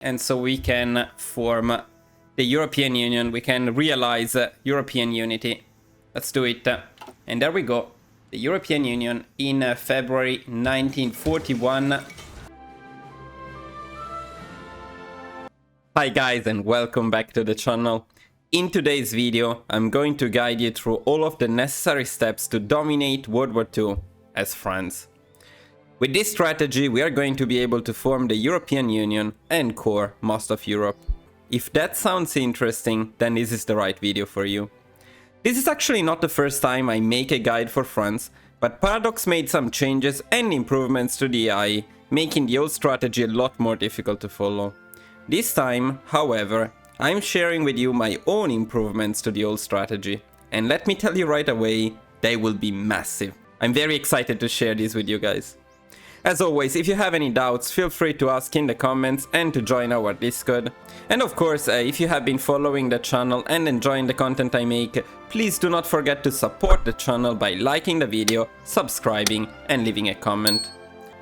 and so we can form the European Union. We can realize European unity. Let's do it. And there we go. The European Union in February 1941. Hi guys, and welcome back to the channel. In today's video, I'm going to guide you through all of the necessary steps to dominate World War II as France. With this strategy, we are going to be able to form the European Union and core most of Europe. If that sounds interesting, then this is the right video for you. This is actually not the first time I make a guide for France, but Paradox made some changes and improvements to the AI, making the old strategy a lot more difficult to follow. This time, however, I'm sharing with you my own improvements to the old strategy, and let me tell you right away, they will be massive. I'm very excited to share this with you guys. As always, if you have any doubts, feel free to ask in the comments and to join our Discord. And of course, if you have been following the channel and enjoying the content I make, please do not forget to support the channel by liking the video, subscribing and leaving a comment.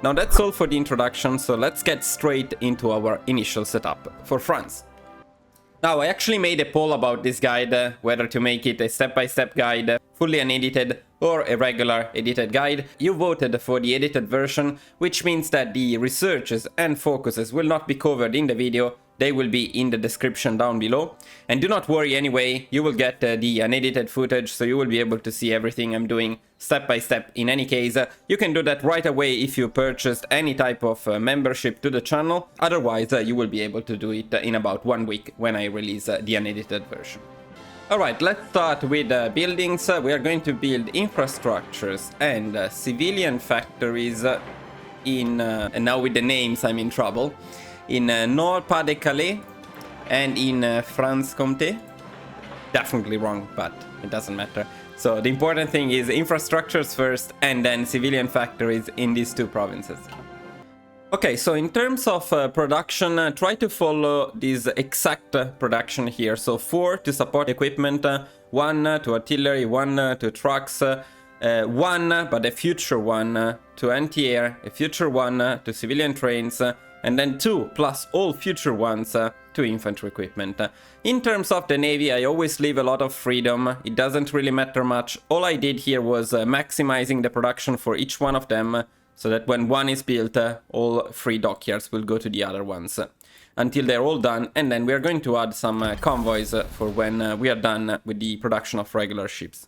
Now that's all for the introduction, so let's get straight into our initial setup for France. Now, I actually made a poll about this guide, whether to make it a step-by-step guide, fully unedited, or a regular edited guide. You voted for the edited version, which means that the researches and focuses will not be covered in the video. They will be in the description down below. And do not worry anyway, you will get the unedited footage, so you will be able to see everything I'm doing step by step in any case. You can do that right away if you purchased any type of membership to the channel. Otherwise, you will be able to do it in about 1 week when I release the unedited version. Alright, let's start with buildings. We are going to build infrastructures and civilian factories in, and now with the names I'm in trouble, in Nord-Pas-de-Calais and in France-Comté. Definitely wrong, but it doesn't matter. So the important thing is infrastructures first and then civilian factories in these two provinces. Okay, so in terms of production, try to follow this exact production here. So 4 to support equipment, 1 to artillery, 1 to trucks, 1, but a future 1 to anti-air, a future 1 to civilian trains, and then 2 plus all future ones to infantry equipment. In terms of the navy, I always leave a lot of freedom. It doesn't really matter much. All I did here was maximizing the production for each one of them, so that when one is built, all 3 dockyards will go to the other ones until they're all done, and then we are going to add some convoys for when we are done with the production of regular ships.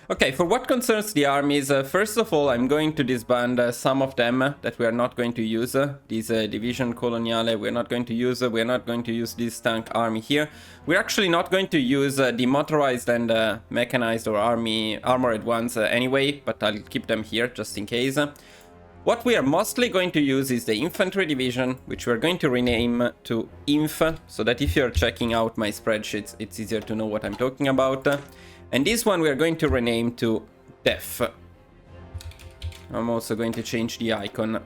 Okay, for what concerns the armies, first of all, I'm going to disband some of them that we are not going to use. This division coloniale we're not going to use. We're not going to use this tank army here. We're actually not going to use the motorized and mechanized or armored ones anyway, but I'll keep them here just in case. What we are mostly going to use is the infantry division, which we're going to rename to Inf, so that if you're checking out my spreadsheets, it's easier to know what I'm talking about. And this one we are going to rename to Def. I'm also going to change the icon.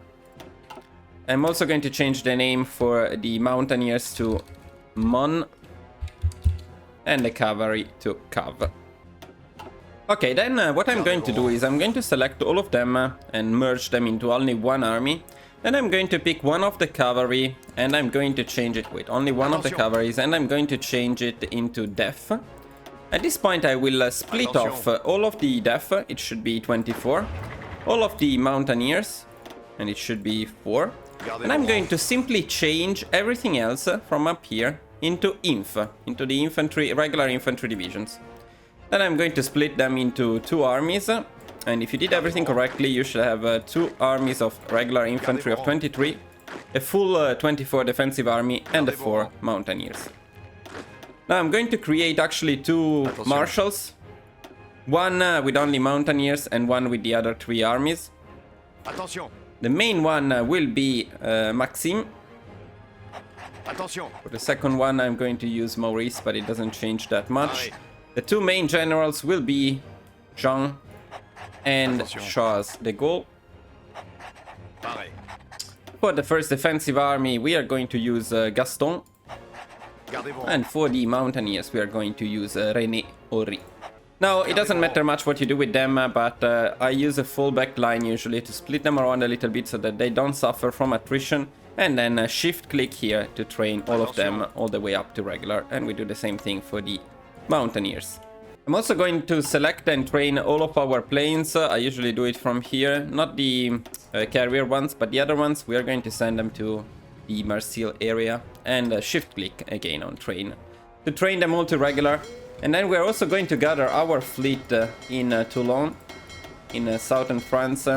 I'm also going to change the name for the mountaineers to Mon and the cavalry to Cav. Okay, then what I'm going to do is I'm going to select all of them and merge them into only one army. Then I'm going to pick one of the cavalry and I'm going to change it with only one of the cavalries, and I'm going to change it into Def. At this point I will split off all of the Def, it should be 24, all of the mountaineers, and it should be 4. And I'm going to simply change everything else from up here into Inf, into the infantry, regular infantry divisions. Then I'm going to split them into 2 armies, and if you did everything correctly, you should have 2 armies of regular infantry of 23, a full 24 defensive army, and the 4 mountaineers. Now I'm going to create actually 2 marshals, one with only mountaineers and one with the other 3 armies. The main one will be Maxime. For the second one I'm going to use Maurice, but it doesn't change that much. The 2 main generals will be Jean and Charles de Gaulle. For the first defensive army we are going to use Gaston. And for the mountaineers we are going to use René Horry. Now, it doesn't matter much what you do with them, but I use a full back line usually to split them around a little bit so that they don't suffer from attrition and then shift click here to train all of them all the way up to regular, and we do the same thing for the mountaineers. I'm also going to select and train all of our planes. I usually do it from here, not the carrier ones, but the other ones. We are going to send them to the Marseille area, and shift click again on train to train them all to regular. And then we're also going to gather our fleet in Toulon, in southern France.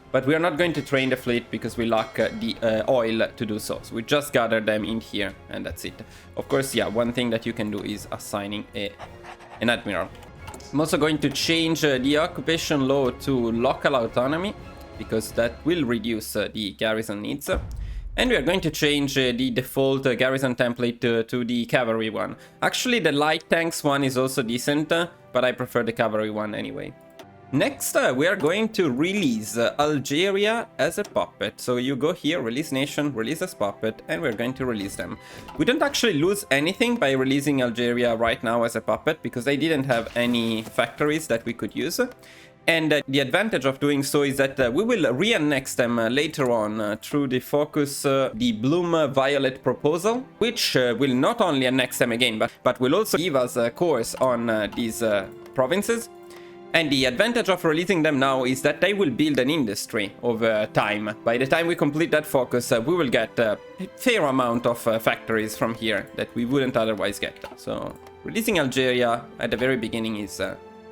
But we are not going to train the fleet because we lack the oil to do so. So we just gather them in here, and that's it. Of course, yeah, one thing that you can do is assigning an admiral. I'm also going to change the occupation law to local autonomy, because that will reduce the garrison needs. And we are going to change the default garrison template to the cavalry one. Actually, the light tanks one is also decent, but I prefer the cavalry one anyway. Next, we are going to release Algeria as a puppet. So you go here, release nation, release as puppet, and we're going to release them. We don't actually lose anything by releasing Algeria right now as a puppet, because they didn't have any factories that we could use. And the advantage of doing so is that we will re-annex them later on through the focus, the Bloom Violet proposal, which will not only annex them again, but will also give us a course on these provinces. And the advantage of releasing them now is that they will build an industry over time. By the time we complete that focus, we will get a fair amount of factories from here that we wouldn't otherwise get. So releasing Algeria at the very beginning is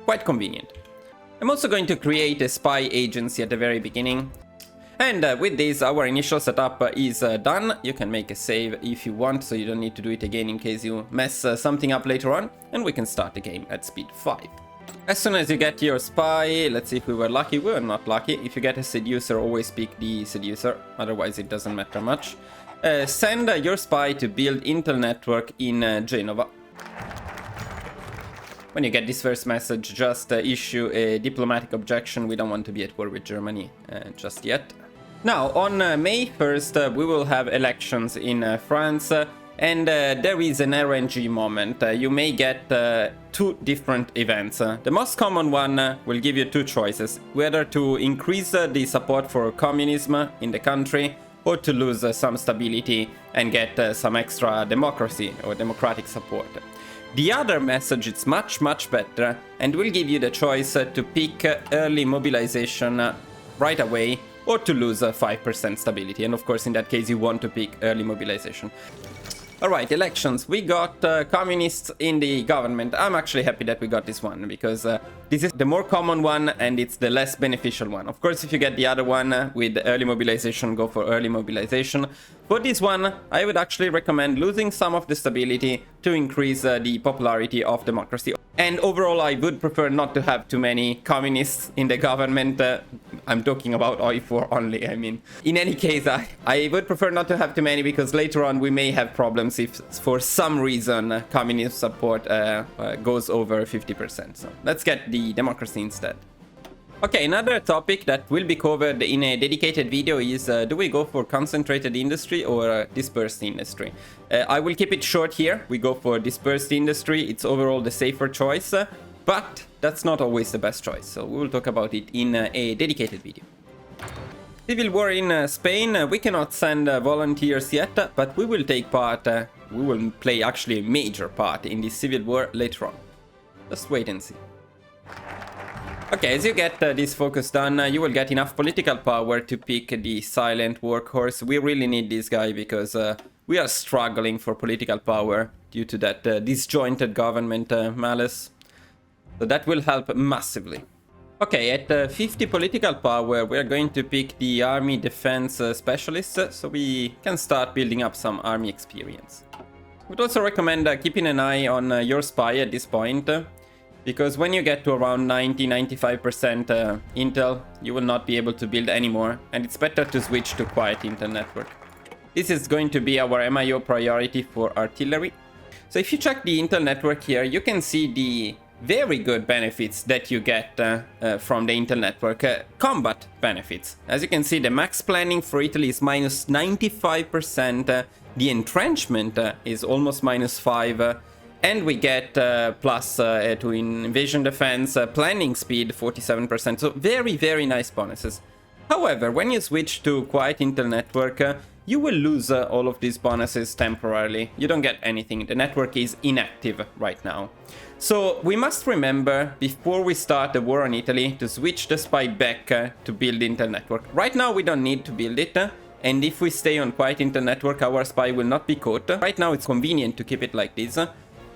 quite convenient. I'm also going to create a spy agency at the very beginning. And with this, our initial setup is done. You can make a save if you want, so you don't need to do it again in case you mess something up later on. And we can start the game at speed 5. As soon as you get your spy, let's see if we were lucky. We were not lucky. If you get a seducer, always pick the seducer. Otherwise, it doesn't matter much. Send your spy to build Intel network in Genova. When you get this first message, just issue a diplomatic objection. We don't want to be at war with Germany just yet. Now, on May 1st, we will have elections in France. And there is an RNG moment. You may get 2 different events. The most common one will give you 2 choices. Whether to increase the support for communism in the country, or to lose some stability and get some extra democracy or democratic support. The other message is much better, and will give you the choice to pick early mobilization right away, or to lose 5% stability. And of course, in that case, you want to pick early mobilization. Alright, elections. We got communists in the government. I'm actually happy that we got this one, because this is the more common one and it's the less beneficial one. Of course, if you get the other one with early mobilization, go for early mobilization. For this one, I would actually recommend losing some of the stability to increase the popularity of democracy. And overall, I would prefer not to have too many communists in the government. I'm talking about HOI4 only, I mean. In any case, I would prefer not to have too many, because later on we may have problems if for some reason communist support goes over 50%. So let's get the democracy instead. Okay, another topic that will be covered in a dedicated video is do we go for concentrated industry or dispersed industry? I will keep it short here. We go for dispersed industry. It's overall the safer choice, but that's not always the best choice. So we will talk about it in a dedicated video. Civil war in Spain. We cannot send volunteers yet, but we will take part. We will play actually a major part in this civil war later on. Just wait and see. Okay, as you get this focus done, you will get enough political power to pick the silent workhorse. We really need this guy because we are struggling for political power due to that disjointed government malice. So that will help massively. Okay, at 50 political power, we are going to pick the army defense specialist, so we can start building up some army experience. I would also recommend keeping an eye on your spy at this point. Because when you get to around 90-95% intel, you will not be able to build anymore, and it's better to switch to quiet intel network. This is going to be our MIO priority for artillery. So if you check the intel network here, you can see the very good benefits that you get from the intel network. Combat benefits. As you can see, the max planning for Italy is minus 95%. The entrenchment is almost minus 5%. And we get plus to invasion defense, planning speed 47%. So very nice bonuses. However, when you switch to quiet intel network, you will lose all of these bonuses temporarily. You don't get anything. The network is inactive right now. So we must remember, before we start the war on Italy, to switch the spy back to build Intel network. Right now we don't need to build it, and if we stay on quiet Intel network, our spy will not be caught. Right now it's convenient to keep it like this,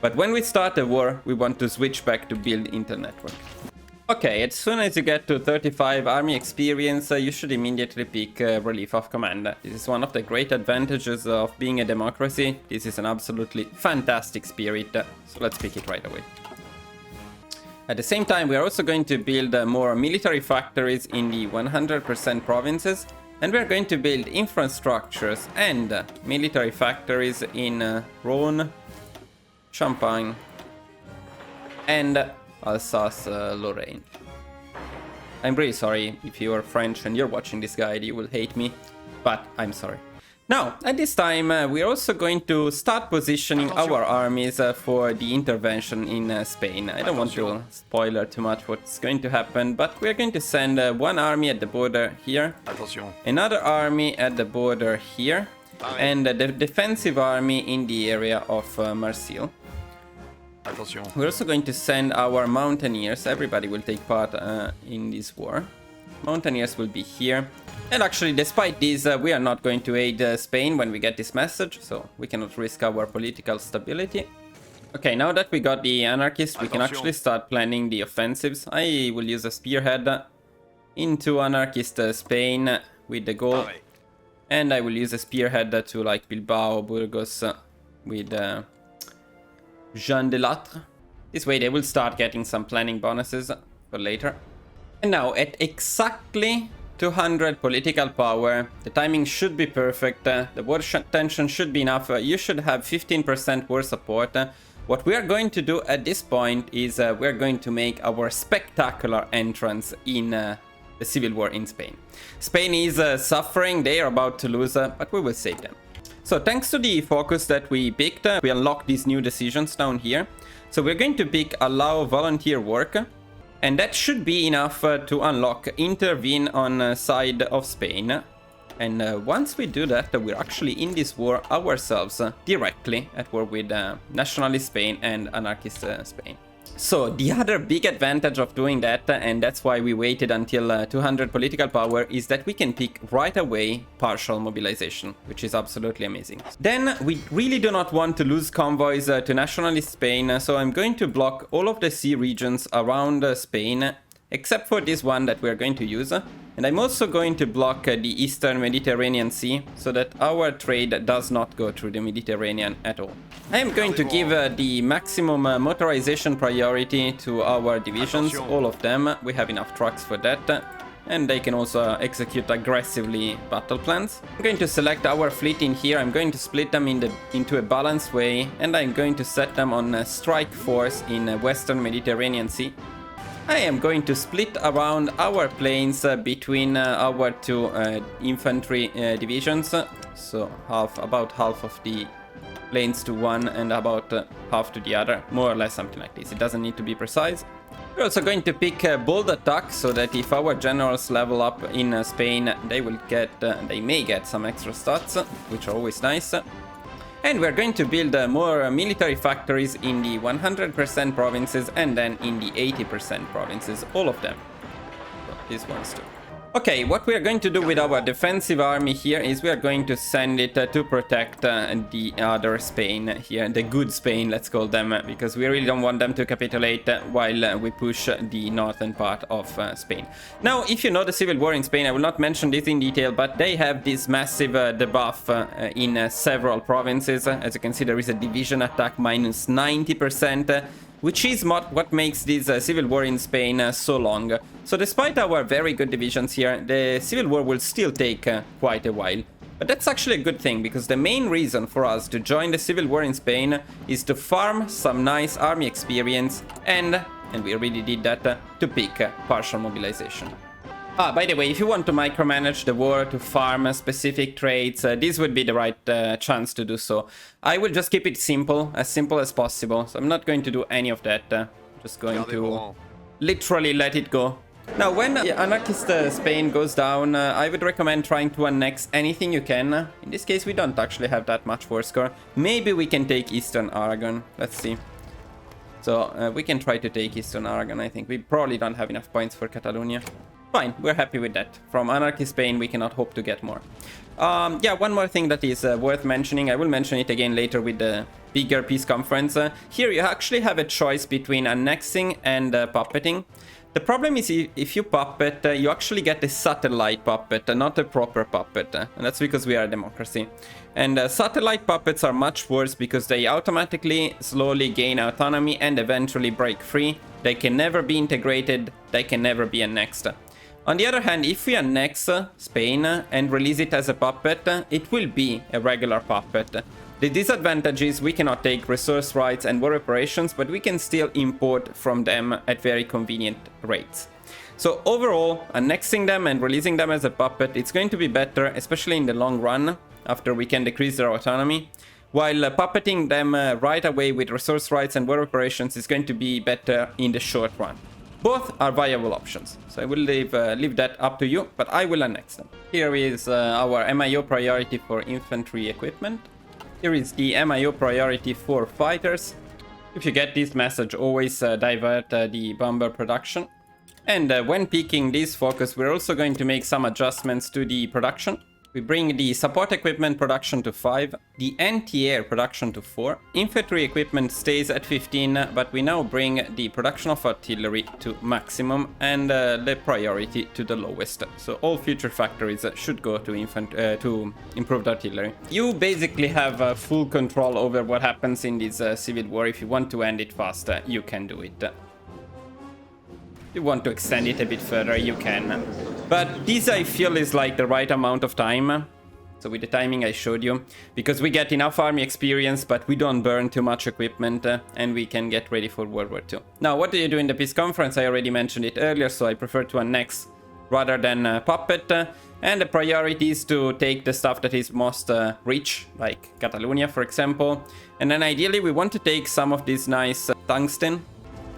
but when we start the war, we want to switch back to build Intel network. Okay, as soon as you get to 35 army experience, you should immediately pick relief of command. This is one of the great advantages of being a democracy. This is an absolutely fantastic spirit, so let's pick it right away. At the same time, we are also going to build more military factories in the 100% provinces, and we are going to build infrastructures and military factories in Rhône, Champagne, and Alsace-Lorraine. I'm really sorry if you are French and you're watching this guide, you will hate me, but I'm sorry. Now, at this time, we're also going to start positioning our armies for the intervention in Spain. I don't want to spoiler too much what's going to happen, but we're going to send one army at the border here, another army at the border here, and the defensive army in the area of Marseille. We're also going to send our mountaineers. Everybody will take part in this war. Mountaineers will be here. And actually, despite this, we are not going to aid Spain when we get this message, so we cannot risk our political stability. Okay, now that we got the anarchists, we can actually start planning the offensives. I will use a spearhead into anarchist Spain with the goal. And I will use a spearhead to like Bilbao, Burgos with Jean de Latre. This way they will start getting some planning bonuses for later. And now at exactly 200 political power, the timing should be perfect, the war tension should be enough, you should have 15% war support. What we are going to do at this point is we're going to make our spectacular entrance in the civil war in Spain. Spain is suffering, they are about to lose, but we will save them. So thanks to the focus that we picked, we unlock these new decisions down here. So we're going to pick allow volunteer work, and that should be enough to unlock intervene on side of Spain. And once we do that, we're actually in this war ourselves directly at war with nationalist Spain and anarchist Spain. So the other big advantage of doing that, and that's why we waited until 200 political power, is that we can pick right away partial mobilization, which is absolutely amazing. Then we really do not want to lose convoys to nationalist Spain, so I'm going to block all of the sea regions around Spain, except for this one that we're going to use. And I'm also going to block the Eastern Mediterranean Sea, so that our trade does not go through the Mediterranean at all. I am going to give the maximum motorization priority to our divisions, all of them. We have enough trucks for that. And they can also execute aggressively battle plans. I'm going to select our fleet in here. I'm going to split them into a balanced way. And I'm going to set them on strike force in Western Mediterranean Sea. I am going to split around our planes between our two infantry divisions. So about half of the planes to one and about half to the other. More or less something like this. It doesn't need to be precise. We're also going to pick bold attack, so that if our generals level up in Spain, they may get some extra stats, which are always nice. And we're going to build more military factories in the 100% provinces and then in the 80% provinces, all of them. So these ones too. Okay, what we are going to do with our defensive army here is we are going to send it to protect the other Spain here, the good Spain, let's call them, because we really don't want them to capitulate while we push the northern part of Spain. Now, if you know the civil war in Spain, I will not mention this in detail, but they have this massive debuff in several provinces. As you can see, there is a division attack minus 90%. Which is what makes this civil war in Spain so long. So despite our very good divisions here, the civil war will still take quite a while. But that's actually a good thing, because the main reason for us to join the civil war in Spain is to farm some nice army experience and we already did that, to pick partial mobilization. By the way, if you want to micromanage the war to farm specific trades, this would be the right chance to do so. I will just keep it simple as possible. So I'm not going to do any of that. Just going to literally let it go. Now, when anarchist Spain goes down, I would recommend trying to annex anything you can. In this case, we don't actually have that much war score. Maybe we can take Eastern Aragon. Let's see. So, we can try to take Eastern Aragon, I think. We probably don't have enough points for Catalonia. Fine, we're happy with that. From anarchist Spain, we cannot hope to get more. Yeah, one more thing that is worth mentioning. I will mention it again later with the bigger peace conference. Here, you actually have a choice between annexing and puppeting. The problem is if you puppet, you actually get a satellite puppet, not a proper puppet. And that's because we are a democracy. And satellite puppets are much worse because they automatically slowly gain autonomy and eventually break free. They can never be integrated, they can never be annexed. On the other hand, if we annex Spain and release it as a puppet, it will be a regular puppet. The disadvantage is we cannot take resource rights and war reparations, but we can still import from them at very convenient rates. So overall, annexing them and releasing them as a puppet, it's going to be better, especially in the long run, after we can decrease their autonomy. While puppeting them right away with resource rights and war reparations is going to be better in the short run. Both are viable options, so I will leave that up to you, but I will annex them. Here is our MIO priority for infantry equipment. Here is the MIO priority for fighters. If you get this message, always divert the bomber production. And when picking this focus, we're also going to make some adjustments to the production. We bring the support equipment production to 5, the anti-air production to 4, infantry equipment stays at 15, but we now bring the production of artillery to maximum and the priority to the lowest. So all future factories should go to improved artillery. You basically have full control over what happens in this civil war. If you want to end it fast, you can do it. If you want to extend it a bit further, you can. But this, I feel, is like the right amount of time. So with the timing I showed you. Because we get enough army experience, but we don't burn too much equipment. And we can get ready for World War II. Now, what do you do in the peace conference? I already mentioned it earlier, so I prefer to annex rather than puppet. And the priority is to take the stuff that is most rich, like Catalonia, for example. And then ideally, we want to take some of this nice tungsten.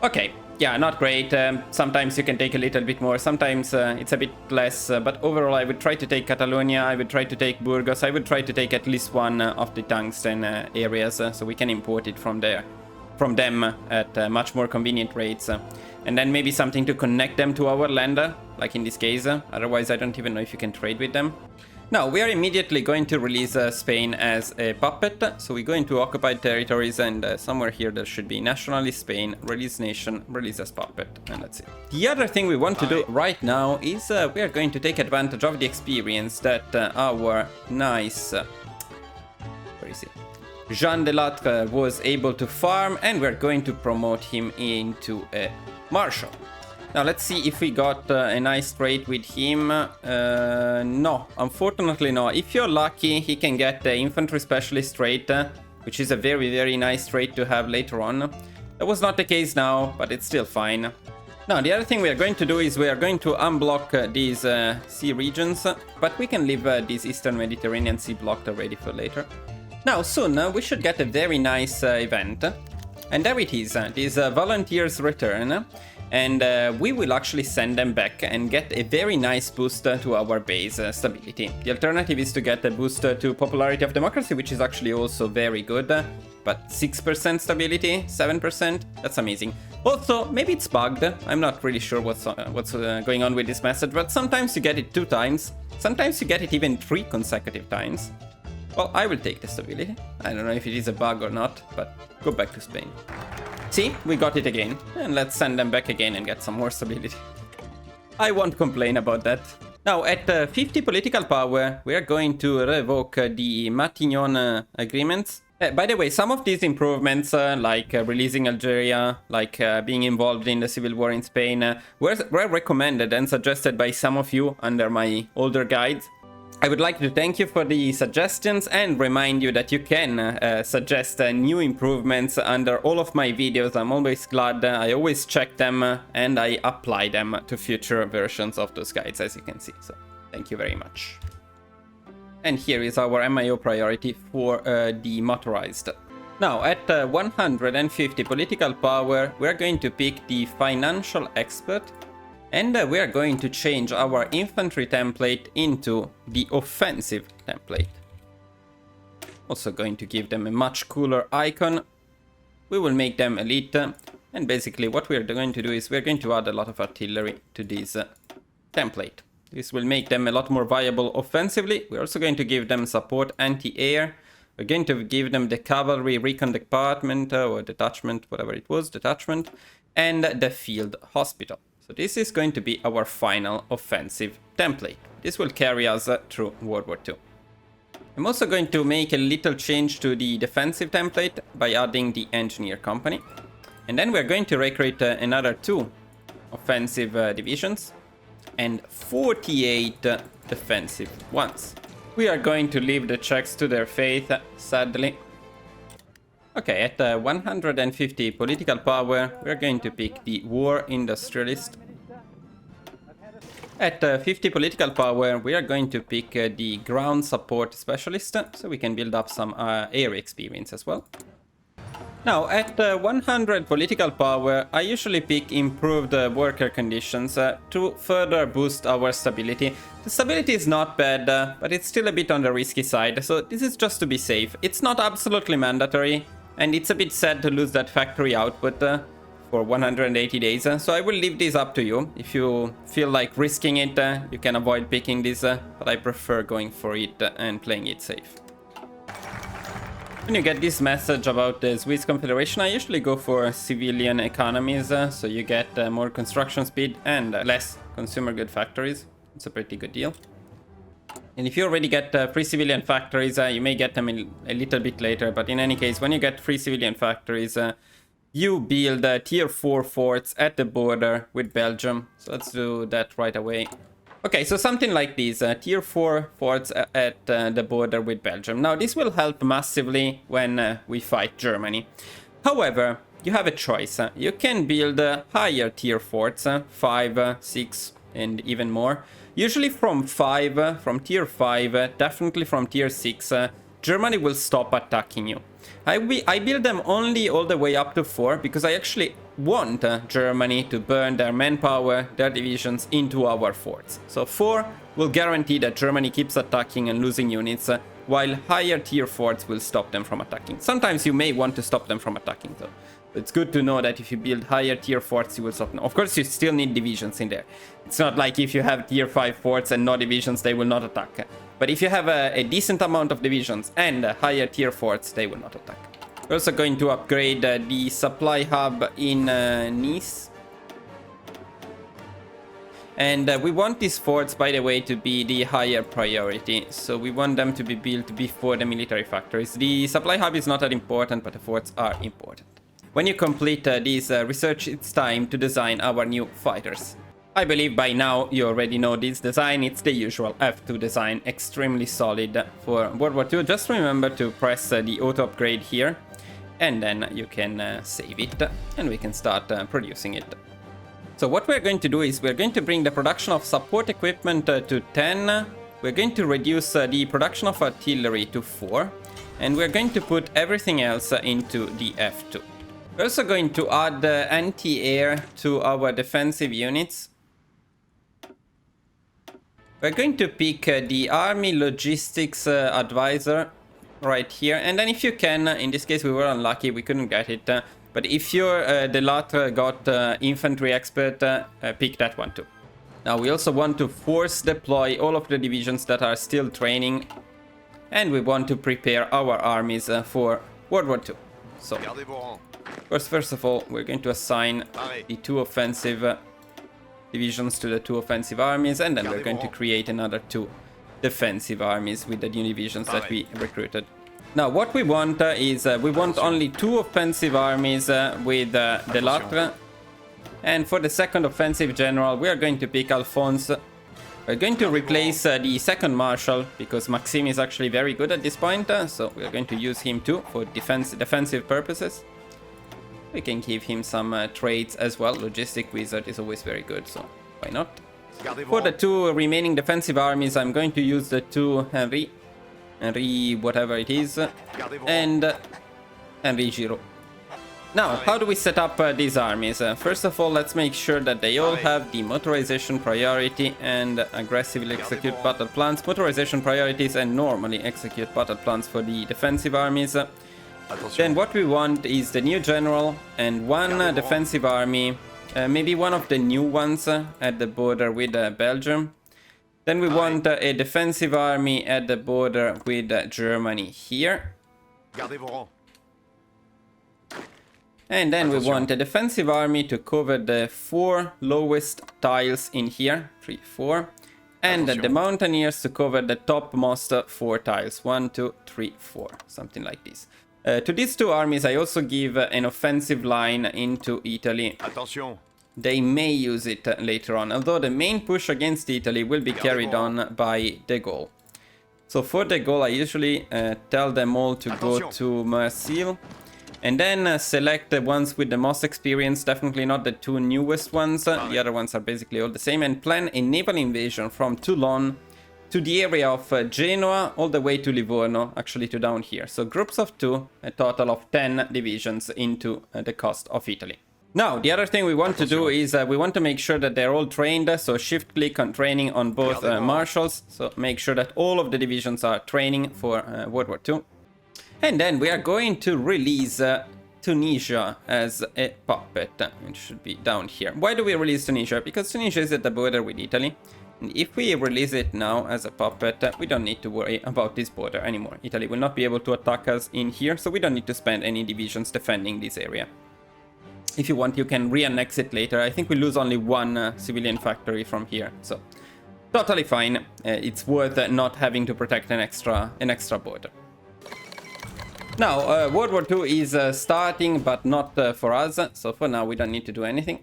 Okay. Yeah, not great. Sometimes you can take a little bit more. Sometimes it's a bit less. But overall, I would try to take Catalonia. I would try to take Burgos. I would try to take at least one of the tungsten areas. So we can import it from them at much more convenient rates. And then maybe something to connect them to our land, like in this case. Otherwise, I don't even know if you can trade with them. Now, we are immediately going to release Spain as a puppet. So we go into occupied territories and somewhere here there should be nationalist Spain, release nation, release as puppet. And that's it. The other thing we want to do right now is we are going to take advantage of the experience that our nice... where is he? Jean de Lattre was able to farm, and we're going to promote him into a marshal. Now, let's see if we got a nice trade with him. No, unfortunately no. If you're lucky, he can get the infantry specialist trait, which is a very, very nice trait to have later on. That was not the case now, but it's still fine. Now, the other thing we are going to do is we are going to unblock these sea regions, but we can leave this Eastern Mediterranean Sea blocked already for later. Now, soon we should get a very nice event. And there it is, these volunteers return. And we will actually send them back and get a very nice boost to our base stability. The alternative is to get a boost to popularity of democracy, which is actually also very good. But 6% stability, 7%, that's amazing. Also, maybe it's bugged. I'm not really sure what's going on with this message, but sometimes you get it 2 times. Sometimes you get it even 3 consecutive times. Well, I will take the stability. I don't know if it is a bug or not, but go back to Spain. See, we got it again. And let's send them back again and get some more stability. I won't complain about that. Now, at 50 political power, we are going to revoke the Matignon agreements. By the way, some of these improvements, like releasing Algeria, like being involved in the civil war in Spain, were recommended and suggested by some of you under my older guides. I would like to thank you for the suggestions and remind you that you can suggest new improvements under all of my videos. I'm always glad. I always check them and I apply them to future versions of those guides, as you can see. So thank you very much. And here is our MIO priority for the motorized. Now, at 150 political power, we're going to pick the financial expert. And we are going to change our infantry template into the offensive template. Also going to give them a much cooler icon. We will make them elite. And basically what we are going to do is we're going to add a lot of artillery to this template. This will make them a lot more viable offensively. We're also going to give them support anti-air. We're going to give them the cavalry recon department or detachment, whatever it was, detachment, and the field hospital. So this is going to be our final offensive template. This will carry us through World War II. I'm also going to make a little change to the defensive template by adding the engineer company. And then we're going to recruit another 2 offensive divisions and 48 defensive ones. We are going to leave the Czechs to their fate, sadly. Okay, at 150 political power, we're going to pick the war industrialist. At 50 political power, we are going to pick the ground support specialist, so we can build up some air experience as well. Now, at 100 political power, I usually pick improved worker conditions to further boost our stability. The stability is not bad, but it's still a bit on the risky side, so this is just to be safe. It's not absolutely mandatory, and it's a bit sad to lose that factory output for 180 days, so I will leave this up to you. If you feel like risking it, you can avoid picking this, but I prefer going for it and playing it safe. When you get this message about the Swiss Confederation, I usually go for civilian economies, so you get more construction speed and less consumer good factories. It's a pretty good deal. And if you already get free civilian factories, you may get them a little bit later, but in any case, when you get free civilian factories, you build tier 4 forts at the border with Belgium. So let's do that right away. Okay, so something like this, tier 4 forts at the border with Belgium. Now, this will help massively when we fight Germany. However, you have a choice. You can build higher tier forts, 5, 6, and even more. Usually from tier 5, definitely from tier 6, Germany will stop attacking you. I build them only all the way up to 4 because I actually want Germany to burn their manpower, their divisions into our forts. So 4 will guarantee that Germany keeps attacking and losing units, while higher tier forts will stop them from attacking. Sometimes you may want to stop them from attacking though. It's good to know that if you build higher tier forts, you will stop them. Of course, you still need divisions in there. It's not like if you have tier 5 forts and no divisions, they will not attack. But if you have a decent amount of divisions and higher tier forts, they will not attack. We're also going to upgrade the supply hub in Nice. And we want these forts, by the way, to be the higher priority. So we want them to be built before the military factories. The supply hub is not that important, but the forts are important. When you complete this research, it's time to design our new fighters. I believe by now you already know this design. It's the usual F2 design, extremely solid for World War II. Just remember to press the auto upgrade here, and then you can save it, and we can start producing it. So what we're going to do is we're going to bring the production of support equipment to 10. We're going to reduce the production of artillery to 4, and we're going to put everything else into the F2. We're also going to add anti-air to our defensive units. We're going to pick the Army Logistics Advisor right here. And then if you can, in this case we were unlucky, we couldn't get it. But if you're the lot got Infantry Expert, pick that one too. Now we also want to force deploy all of the divisions that are still training. And we want to prepare our armies for World War II. So, of course, first of all, we're going to assign the 2 offensive divisions to the 2 offensive armies, and then we're going to create another 2 defensive armies with the new divisions that we recruited. Now, what we want is we want only 2 offensive armies with Delattre, and for the second offensive general, we are going to pick Alphonse. We're going to replace the second marshal because Maxime is actually very good at this point, so we're going to use him too for defensive purposes. We can give him some traits as well. Logistic Wizard is always very good, so why not? For the 2 remaining defensive armies, I'm going to use the 2 Henry whatever it is, and Henry Giraud. Now, how do we set up these armies? First of all, let's make sure that they all have the motorization priority and aggressively execute battle plans, motorization priorities, and normally execute battle plans for the defensive armies. Then what we want is the new general and one defensive army, maybe one of the new ones at the border with Belgium. Then we want a defensive army at the border with Germany here. And then we want a defensive army to cover the 4 lowest tiles in here, 3, 4. And the mountaineers to cover the topmost 4 tiles, 1, 2, 3, 4, something like this. To these 2 armies I also give an offensive line into Italy. They may use it later on, although the main push against Italy will be carried on by De Gaulle. So for De Gaulle I usually tell them all to go to Marseille. And then select the ones with the most experience, definitely not the 2 newest ones. The other ones are basically all the same. And plan a naval invasion from Toulon to the area of Genoa all the way to Livorno, actually to down here. So groups of 2, a total of 10 divisions into the coast of Italy. Now, the other thing we want to do is we want to make sure that they're all trained. So shift click on training on both marshals. So make sure that all of the divisions are training for World War II. And then we are going to release Tunisia as a puppet. It should be down here. Why do we release Tunisia? Because Tunisia is at the border with Italy. And if we release it now as a puppet, we don't need to worry about this border anymore. Italy will not be able to attack us in here, so we don't need to spend any divisions defending this area. If you want, you can re-annex it later. I think we lose only 1 civilian factory from here, so totally fine. It's worth not having to protect an extra border. Now, World War II is starting, but not for us, so for now we don't need to do anything.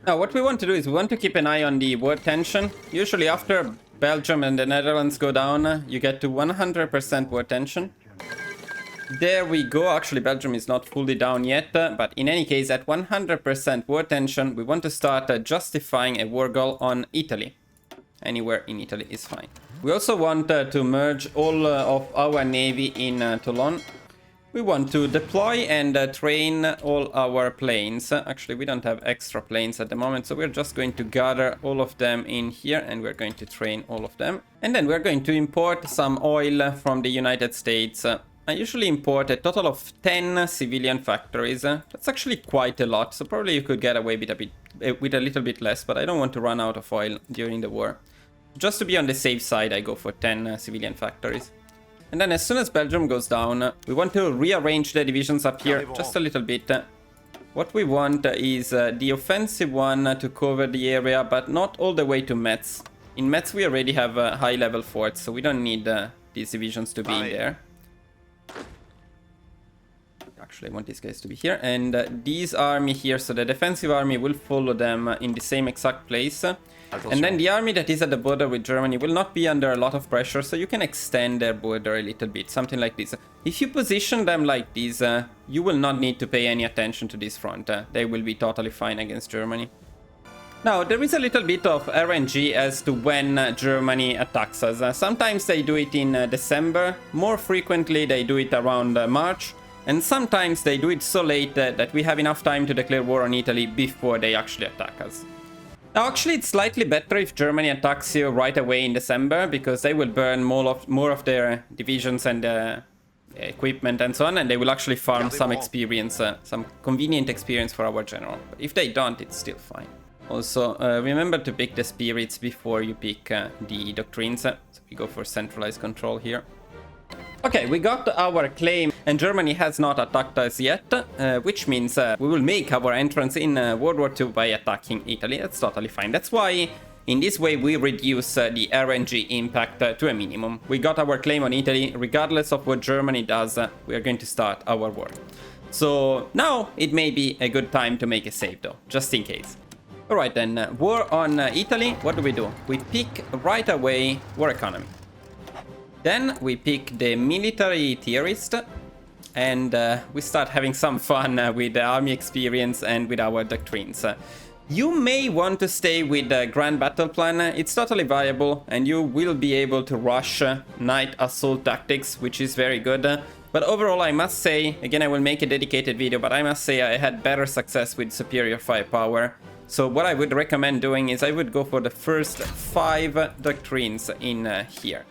Now, what we want to do is we want to keep an eye on the war tension. Usually after Belgium and the Netherlands go down, you get to 100% war tension. There we go. Actually, Belgium is not fully down yet, but in any case, at 100% war tension, we want to start justifying a war goal on Italy. Anywhere in Italy is fine. We also want to merge all of our navy in Toulon. We want to deploy and train all our planes. Actually, we don't have extra planes at the moment, so we're just going to gather all of them in here and we're going to train all of them. And then we're going to import some oil from the United States. I usually import a total of 10 civilian factories. That's actually quite a lot, so probably you could get away with a little bit less, but I don't want to run out of oil during the war. Just to be on the safe side, I go for 10 civilian factories. And then as soon as Belgium goes down, we want to rearrange the divisions up here just a little bit. What we want is the offensive one to cover the area, but not all the way to Metz. In Metz we already have high-level forts, so we don't need these divisions to be in there. Actually, I want these guys to be here. And these army here, so the defensive army will follow them in the same exact place. And then the army that is at the border with Germany will not be under a lot of pressure, so you can extend their border a little bit, something like this. If you position them like this, you will not need to pay any attention to this front. They will be totally fine against Germany. Now, there is a little bit of RNG as to when Germany attacks us. Sometimes they do it in December, more frequently they do it around March, and sometimes they do it so late that we have enough time to declare war on Italy before they actually attack us. Now, actually, it's slightly better if Germany attacks you right away in December, because they will burn more of their divisions and equipment and so on, and they will actually farm some experience, some convenient experience for our general. But if they don't, it's still fine. Also, remember to pick the spirits before you pick the doctrines. So we go for centralized control here. Okay, we got our claim, and Germany has not attacked us yet, which means we will make our entrance in World War II by attacking Italy. That's totally fine. That's why, in this way, we reduce the RNG impact to a minimum. We got our claim on Italy. Regardless of what Germany does, we are going to start our war. So now it may be a good time to make a save, though, just in case. Alright then, war on Italy. What do? We pick right away war economy. Then we pick the military theorist, and we start having some fun with the army experience and with our doctrines. You may want to stay with the Grand Battle Plan. It's totally viable, and you will be able to rush night assault tactics, which is very good. But overall, I must say, again, I will make a dedicated video, but I must say I had better success with superior firepower. So what I would recommend doing is I would go for the first 5 doctrines in here.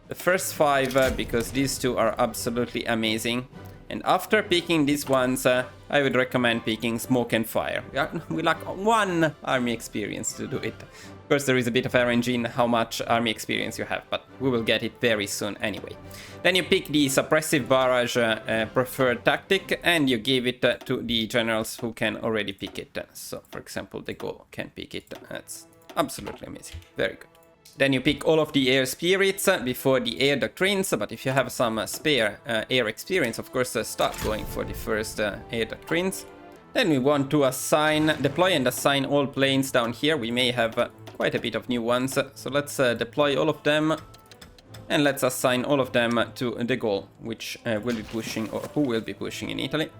The first 5 because these 2 are absolutely amazing. And after picking these ones, I would recommend picking Smoke and Fire. We lack 1 army experience to do it. Of course, there is a bit of RNG in how much army experience you have, but we will get it very soon anyway. Then you pick the Suppressive Barrage preferred tactic, and you give it to the generals who can already pick it. So, for example, the Go can pick it. That's absolutely amazing. Very good. Then you pick all of the air spirits before the air doctrines, but if you have some spare air experience, of course, start going for the first air doctrines. Then we want to deploy and assign all planes down here. We may have quite a bit of new ones, so let's deploy all of them, and let's assign all of them to the goal, which will be pushing, or who will be pushing in Italy.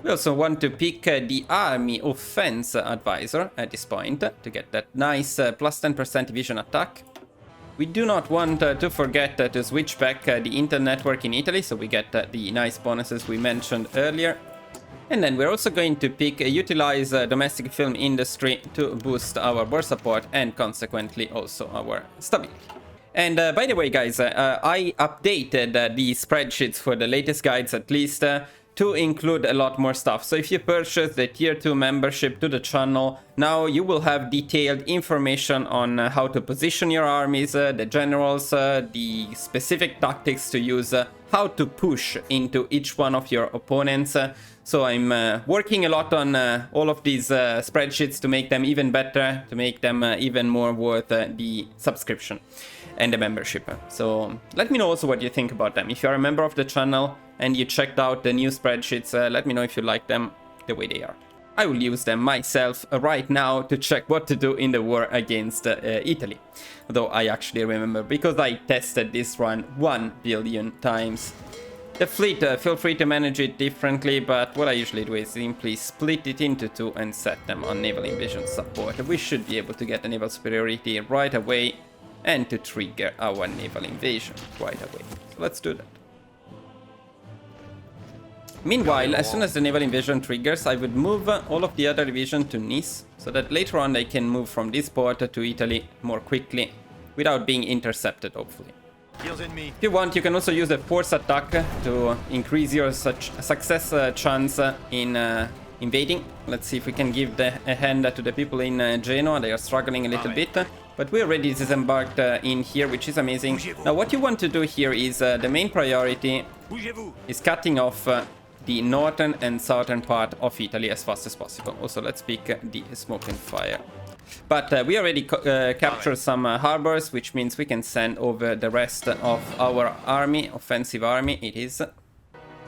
We also want to pick the Army Offense Advisor at this point to get that nice plus 10% division attack. We do not want to forget to switch back the Intel network in Italy, so we get the nice bonuses we mentioned earlier. And then we're also going to utilize domestic film industry to boost our war support and consequently also our stability. And by the way, guys, I updated the spreadsheets for the latest guides at least to include a lot more stuff. So if you purchase the tier 2 membership to the channel, now you will have detailed information on how to position your armies, the generals, the specific tactics to use, how to push into each one of your opponents. So I'm working a lot on all of these spreadsheets to make them even better, to make them even more worth the subscription and the membership. So let me know also what you think about them. If you're a member of the channel and you checked out the new spreadsheets, let me know if you like them the way they are. I will use them myself right now to check what to do in the war against Italy. Though I actually remember, because I tested this run 1 billion times. The fleet, feel free to manage it differently, but what I usually do is simply split it into 2 and set them on naval invasion support. We should be able to get the naval superiority right away and to trigger our naval invasion right away. So let's do that. Meanwhile, as soon as the naval invasion triggers, I would move all of the other division to Nice, so that later on they can move from this port to Italy more quickly, without being intercepted, hopefully. If you want, you can also use a force attack to increase your success chance in invading. Let's see if we can give a hand to the people in Genoa. They are struggling a little bit, but we already disembarked in here, which is amazing. Now what you want to do here is the main priority is cutting off the northern and southern part of Italy as fast as possible. Also, let's pick the Smoke and Fire. But we already captured some harbors, which means we can send over the rest of our army, offensive army it is.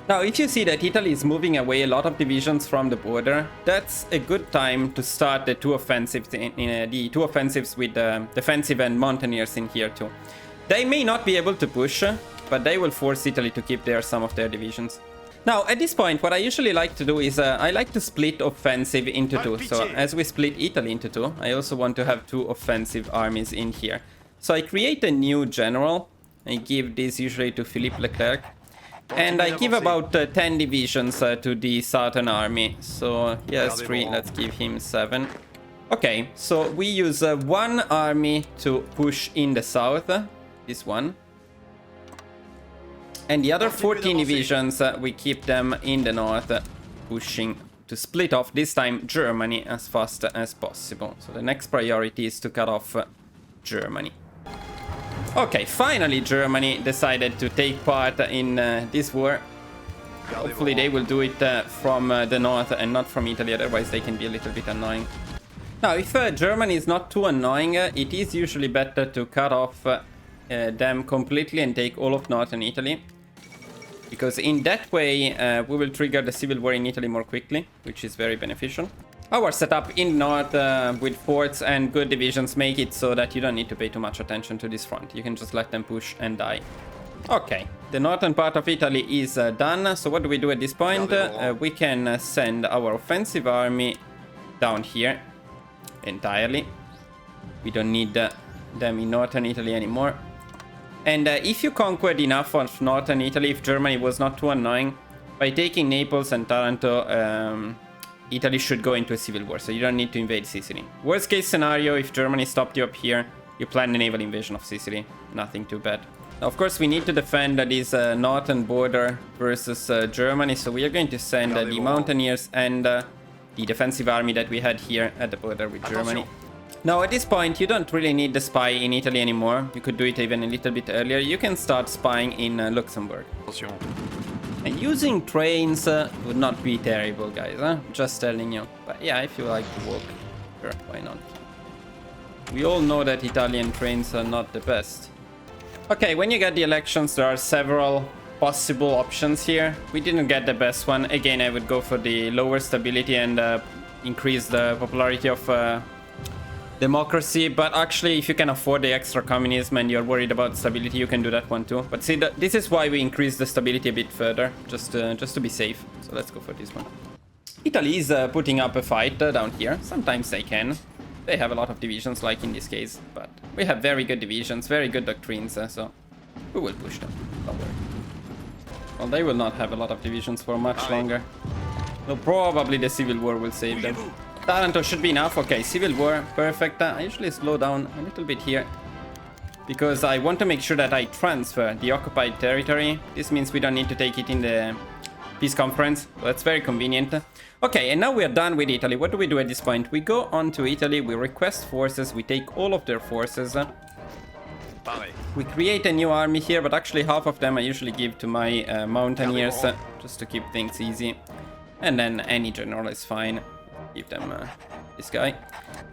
Now, if you see that Italy is moving away a lot of divisions from the border, that's a good time to start the 2 offensives, the 2 offensives with defensive and mountaineers in here too. They may not be able to push, but they will force Italy to keep some of their divisions. Now, at this point, what I usually like to do is I like to split offensive into 2. So as we split Italy into 2, I also want to have 2 offensive armies in here. So I create a new general. I give this usually to Philippe Leclerc. And I give about 10 divisions to the southern army. So he has 3, let's give him 7. Okay, so we use 1 army to push in the south, this one. And the other 14 divisions, we keep them in the north, pushing to split off, this time, Germany as fast as possible. So the next priority is to cut off Germany. Okay, finally Germany decided to take part in this war. Hopefully they will do it from the north and not from Italy, otherwise they can be a little bit annoying. Now, if Germany is not too annoying, it is usually better to cut off them completely and take all of northern Italy. Because in that way, we will trigger the civil war in Italy more quickly, which is very beneficial. Our setup in north with forts and good divisions make it so that you don't need to pay too much attention to this front. You can just let them push and die. Okay, the northern part of Italy is done. So what do we do at this point? We can send our offensive army down here entirely. We don't need them in northern Italy anymore. And if you conquered enough of northern Italy, if Germany was not too annoying, by taking Naples and Taranto, Italy should go into a civil war, so you don't need to invade Sicily. Worst case scenario, if Germany stopped you up here, you plan a naval invasion of Sicily. Nothing too bad. Now, of course, we need to defend this northern border versus Germany, so we are going to send the mountaineers and the defensive army that we had here at the border with Germany. Now, at this point, you don't really need the spy in Italy anymore. You could do it even a little bit earlier. You can start spying in Luxembourg. And using trains would not be terrible, guys, huh? Just telling you. But yeah, if you like to walk, sure, why not? We all know that Italian trains are not the best. Okay, when you get the elections, there are several possible options here. We didn't get the best one. Again, I would go for the lower stability and increase the popularity of democracy. But actually, if you can afford the extra communism and you're worried about stability, you can do that one too. But see, this is why we increase the stability a bit further, just to be safe. So let's go for this one. Italy is putting up a fight down here. Sometimes they can. They have a lot of divisions, like in this case. But we have very good divisions, very good doctrines, so we will push them. Don't worry. Well, they will not have a lot of divisions for much longer. So probably the civil war will save them. Taranto should be enough. Okay, civil war, perfect. I usually slow down a little bit here because I want to make sure that I transfer the occupied territory. This means we don't need to take it in the peace conference. So that's very convenient. Okay, and now we are done with Italy. What do we do at this point? We go on to Italy, we request forces, we take all of their forces. We create a new army here, but actually half of them I usually give to my mountaineers, just to keep things easy. And then any general is fine. Give them this guy.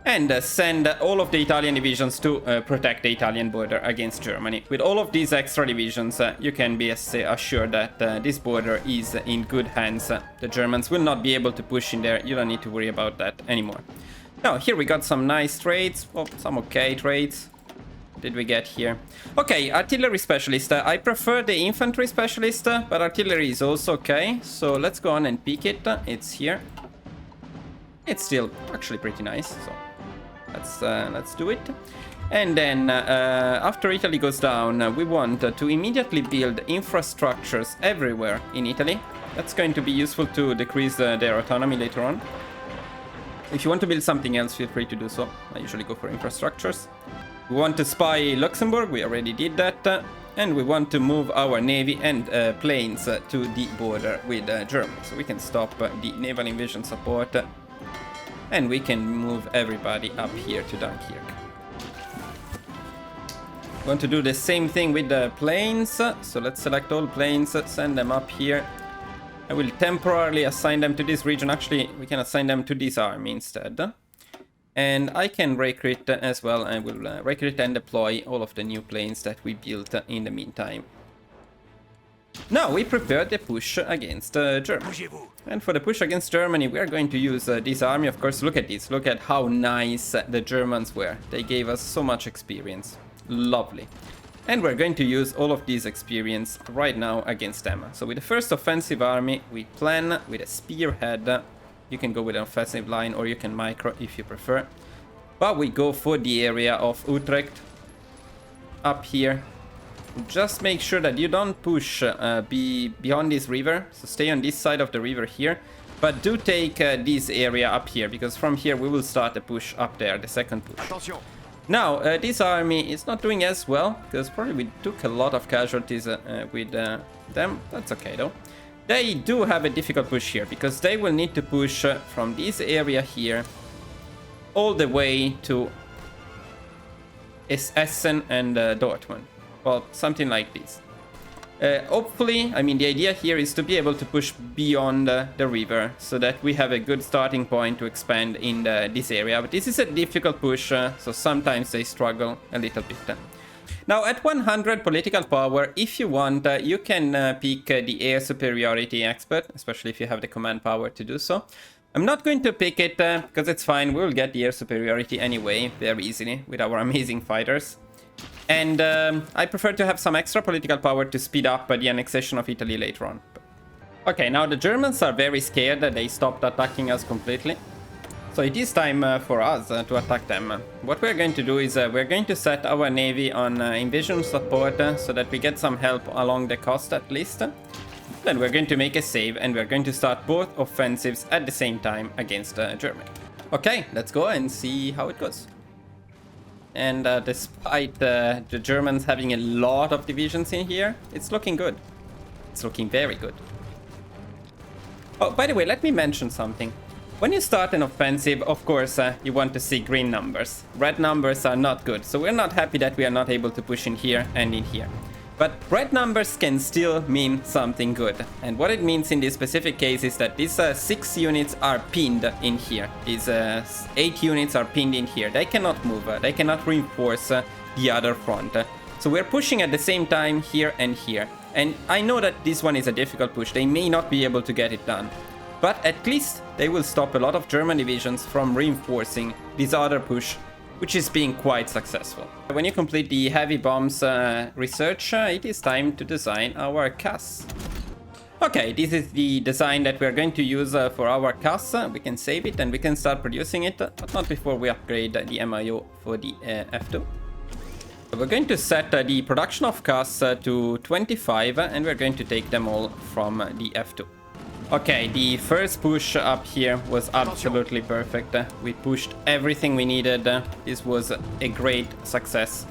And send all of the Italian divisions to protect the Italian border against Germany. With all of these extra divisions, you can be assured that this border is in good hands. The Germans will not be able to push in there. You don't need to worry about that anymore. Now, here we got some nice trades. Well, some okay trades. What did we get here? Okay, artillery specialist. I prefer the infantry specialist, but artillery is also okay. So let's go on and pick it. It's here. It's still actually pretty nice, so let's do it. And then after Italy goes down, we want to immediately build infrastructures everywhere in Italy. That's going to be useful to decrease their autonomy later on. If you want to build something else, feel free to do so. I usually go for infrastructures. We want to spy Luxembourg, we already did that. And we want to move our navy and planes to the border with Germany. So we can stop the naval invasion support. And we can move everybody up here to Dunkirk. We want to do the same thing with the planes. So let's select all planes, send them up here. I will temporarily assign them to this region. Actually, we can assign them to this army instead. And I can recruit as well. I will recruit and deploy all of the new planes that we built in the meantime. Now we prepare the push against Germany. And for the push against Germany, we are going to use this army. Of course, look at this. Look at how nice the Germans were. They gave us so much experience. Lovely. And we're going to use all of this experience right now against them. So with the first offensive army, we plan with a spearhead. You can go with an offensive line or you can micro if you prefer. But we go for the area of Utrecht. Up here. Just make sure that you don't push beyond this river. So stay on this side of the river here. But do take this area up here, because from here we will start a push up there, the second push. Attention. Now, this army is not doing as well, because probably we took a lot of casualties with them. That's okay though. They do have a difficult push here, because they will need to push from this area here all the way to Essen and Dortmund. Well, something like this. Hopefully, I mean, the idea here is to be able to push beyond the river so that we have a good starting point to expand in this area. But this is a difficult push, so sometimes they struggle a little bit. Now, at 100 political power, if you want, you can pick the air superiority expert, especially if you have the command power to do so. I'm not going to pick it because it's fine. We'll get the air superiority anyway, very easily, with our amazing fighters. And I prefer to have some extra political power to speed up the annexation of Italy later on. Okay, now the Germans are very scared that they stopped attacking us completely. So it is time for us to attack them. What we're going to do is we're going to set our navy on invasion support so that we get some help along the coast at least. Then we're going to make a save and we're going to start both offensives at the same time against Germany. Okay, let's go and see how it goes. And despite the Germans having a lot of divisions in here, it's looking good. It's looking very good. Oh, by the way, let me mention something. When you start an offensive, of course, you want to see green numbers. Red numbers are not good, so we're not happy that we are not able to push in here and in here. But red numbers can still mean something good. And what it means in this specific case is that these 6 units are pinned in here. These 8 units are pinned in here. They cannot move, they cannot reinforce the other front. So we're pushing at the same time here and here. And I know that this one is a difficult push. They may not be able to get it done. But at least they will stop a lot of German divisions from reinforcing this other push, which is being quite successful. When you complete the heavy bombs research, it is time to design our CAS. Okay, this is the design that we're going to use for our CAS. We can save it and we can start producing it, but not before we upgrade the MIO for the F2. So we're going to set the production of CAS to 25 and we're going to take them all from the F2. Okay, the first push up here was absolutely perfect. We pushed everything we needed. This was a great success.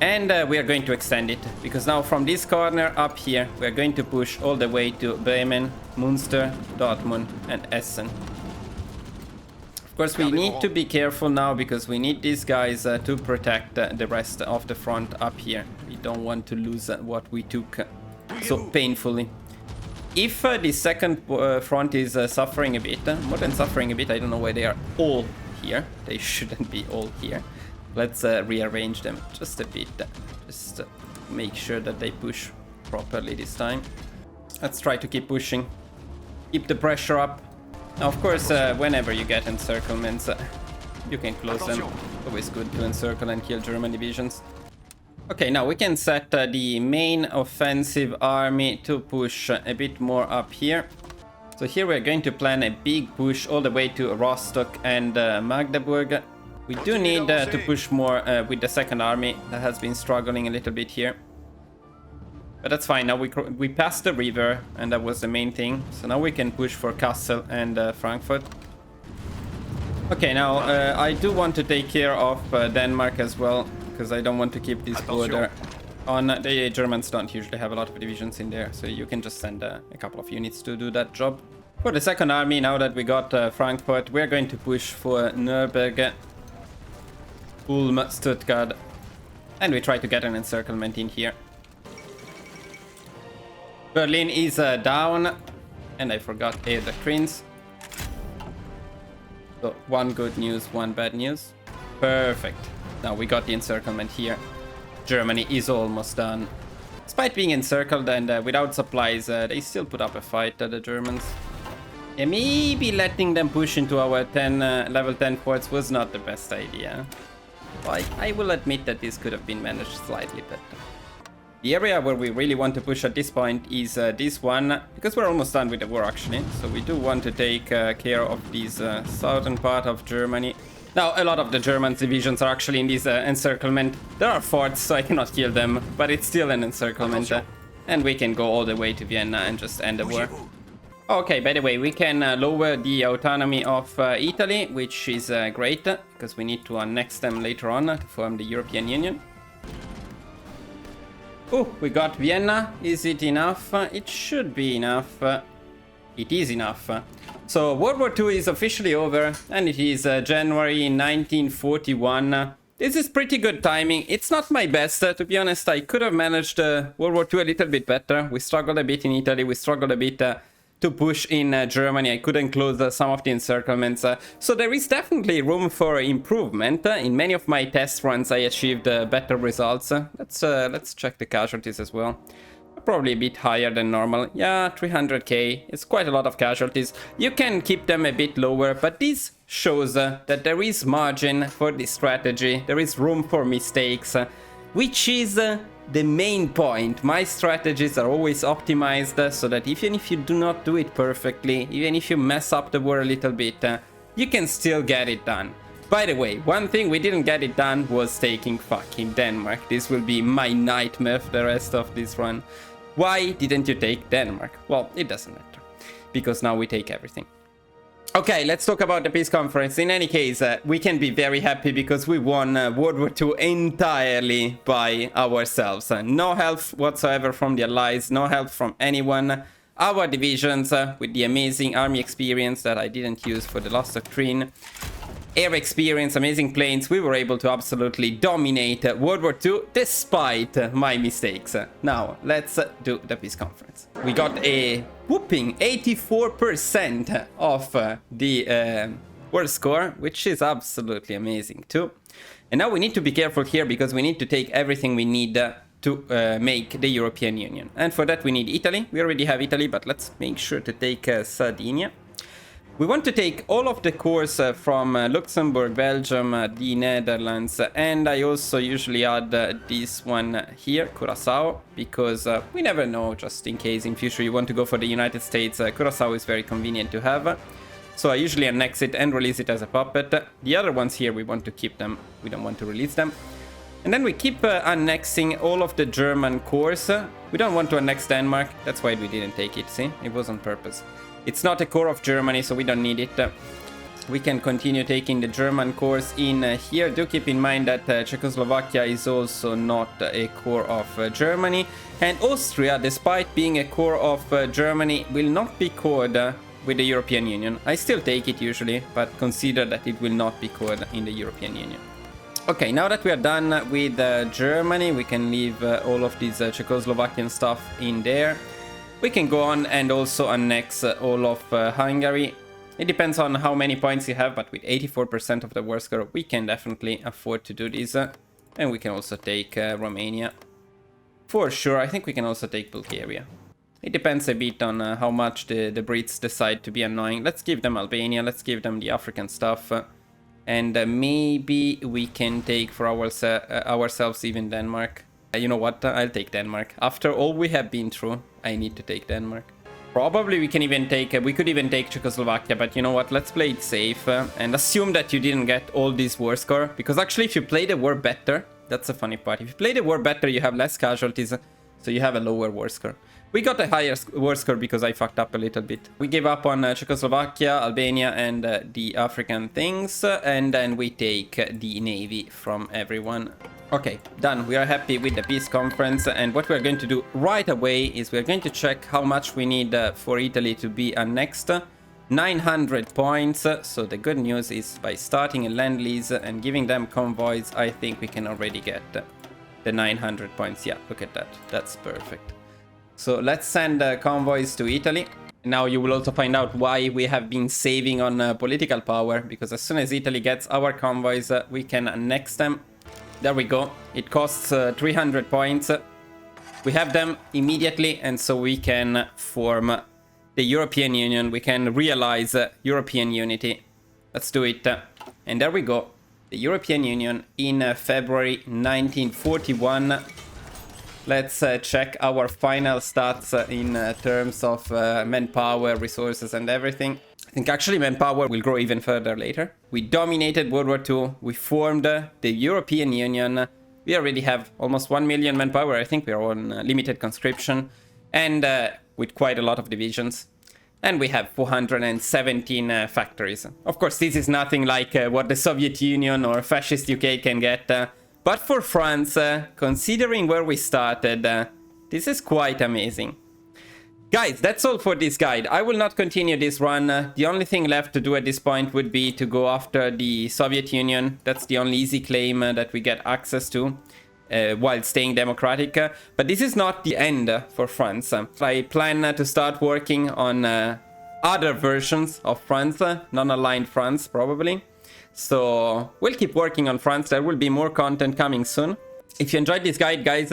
And we are going to extend it, because now from this corner up here, we are going to push all the way to Bremen, Münster, Dortmund and Essen. Of course, we need to be careful now, because we need these guys to protect the rest of the front up here. We don't want to lose what we took so painfully. If the second front is suffering a bit, more than suffering a bit, I don't know why they are all here. They shouldn't be all here. Let's rearrange them just a bit. Just make sure that they push properly this time. Let's try to keep pushing. Keep the pressure up. Now, of course, whenever you get encirclements, you can close them. Always good to encircle and kill German divisions. Okay, now we can set the main offensive army to push a bit more up here. So here we're going to plan a big push all the way to Rostock and Magdeburg. We do need to push more with the second army that has been struggling a little bit here. But that's fine, now we passed the river and that was the main thing. So now we can push for Kassel and Frankfurt. Okay, now I do want to take care of Denmark as well, because I don't want to keep this border on. The Germans don't usually have a lot of divisions in there, so you can just send a couple of units to do that job. For the second army, now that we got Frankfurt, we're going to push for Nuremberg, Ulm, Stuttgart, and we try to get an encirclement in here. Berlin is down, and I forgot the doctrines. So one good news, one bad news. Perfect. Now we got the encirclement here. Germany is almost done. Despite being encircled and without supplies, they still put up a fight, the Germans. Yeah, maybe letting them push into our level 10 forts was not the best idea. I will admit that this could have been managed slightly better. The area where we really want to push at this point is this one, because we're almost done with the war actually. So we do want to take care of this southern part of Germany. Now, a lot of the German divisions are actually in this encirclement. There are forts, so I cannot kill them, but it's still an encirclement. And we can go all the way to Vienna and just end the war. Okay, by the way, we can lower the autonomy of Italy, which is great, because we need to annex them later on to form the European Union. Oh, we got Vienna. Is it enough? It should be enough. It is enough. So World War II is officially over, and it is January 1941. This is pretty good timing. It's not my best, to be honest. I could have managed World War II a little bit better. We struggled a bit in Italy. We struggled a bit to push in Germany. I couldn't close some of the encirclements. So there is definitely room for improvement. In many of my test runs, I achieved better results. Let's check the casualties as well. Probably a bit higher than normal. Yeah, 300k. It's quite a lot of casualties. You can keep them a bit lower, but this shows that there is margin for this strategy. There is room for mistakes, which is the main point. My strategies are always optimized so that even if you do not do it perfectly, even if you mess up the war a little bit, you can still get it done. By the way, one thing we didn't get it done was taking fucking Denmark. This will be my nightmare for the rest of this run. Why didn't you take Denmark? Well, it doesn't matter, because now we take everything. Okay, let's talk about the peace conference. In any case, we can be very happy because we won World War II entirely by ourselves. No help whatsoever from the allies, no help from anyone. Our divisions, with the amazing army experience that I didn't use for the Lost Doctrine, air experience, amazing planes, we were able to absolutely dominate World War II despite my mistakes. Now, let's do the peace conference. We got a whooping 84% of the war score, which is absolutely amazing too. And now we need to be careful here because we need to take everything we need to make the European Union. And for that we need Italy. We already have Italy, but let's make sure to take Sardinia. We want to take all of the cores from Luxembourg, Belgium, the Netherlands, and I also usually add this one here, Curaçao, because we never know, just in case in future you want to go for the United States, Curaçao is very convenient to have. So I usually annex it and release it as a puppet. The other ones here, we want to keep them, we don't want to release them. And then we keep annexing all of the German cores. We don't want to annex Denmark, that's why we didn't take it, see? It was on purpose. It's not a core of Germany, so we don't need it. We can continue taking the German cores in here. Do keep in mind that Czechoslovakia is also not a core of Germany. And Austria, despite being a core of Germany, will not be cored with the European Union. I still take it usually, but consider that it will not be cored in the European Union. Okay, now that we are done with Germany, we can leave all of these Czechoslovakian stuff in there. We can go on and also annex all of Hungary. It depends on how many points you have, but with 84% of the war score, we can definitely afford to do this. And we can also take Romania. For sure, I think we can also take Bulgaria. It depends a bit on how much the Brits decide to be annoying. Let's give them Albania, let's give them the African stuff. And maybe we can take for ourselves even Denmark. You know what? I'll take Denmark. After all we have been through, I need to take Denmark. Probably we can even take, we could even take Czechoslovakia, but you know what? Let's play it safe and assume that you didn't get all this war score. Because actually if you play the war better, that's the funny part. If you play the war better, you have less casualties, so you have a lower war score. We got a higher war score because I fucked up a little bit. We give up on Czechoslovakia, Albania and the African things, and then we take the navy from everyone. Okay, done. We are happy with the peace conference, and what we're going to do right away is we're going to check how much we need for Italy to be annexed. 900 points. So the good news is by starting a land lease and giving them convoys, I think we can already get the 900 points. Yeah, look at that. That's perfect. So let's send convoys to Italy. Now you will also find out why we have been saving on political power, because as soon as Italy gets our convoys, we can annex them. There we go. It costs 300 points. We have them immediately, and so we can form the European Union. We can realize European unity. Let's do it. And there we go. The European Union in February 1941. Let's check our final stats in terms of manpower, resources, and everything. I think actually manpower will grow even further later. We dominated World War II. We formed the European Union. We already have almost 1 million manpower. I think we are on limited conscription and with quite a lot of divisions. And we have 417 factories. Of course, this is nothing like what the Soviet Union or fascist UK can get. But for France, considering where we started, this is quite amazing. Guys, that's all for this guide. I will not continue this run. The only thing left to do at this point would be to go after the Soviet Union. That's the only easy claim that we get access to while staying democratic. But this is not the end for France. I plan to start working on other versions of France, non-aligned France probably. So we'll keep working on France. There will be more content coming soon. If you enjoyed this guide, guys,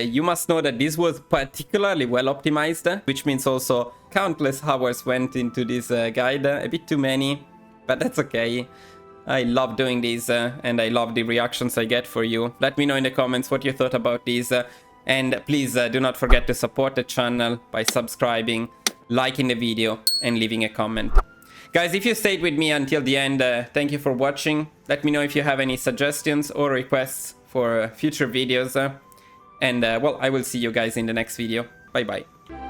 you must know that this was particularly well optimized, which means also countless hours went into this guide. A bit too many, but that's okay. I love doing this and I love the reactions I get for you. Let me know in the comments what you thought about these. And please do not forget to support the channel by subscribing, liking the video and leaving a comment. Guys, if you stayed with me until the end, thank you for watching. Let me know if you have any suggestions or requests for future videos. And well, I will see you guys in the next video. Bye bye.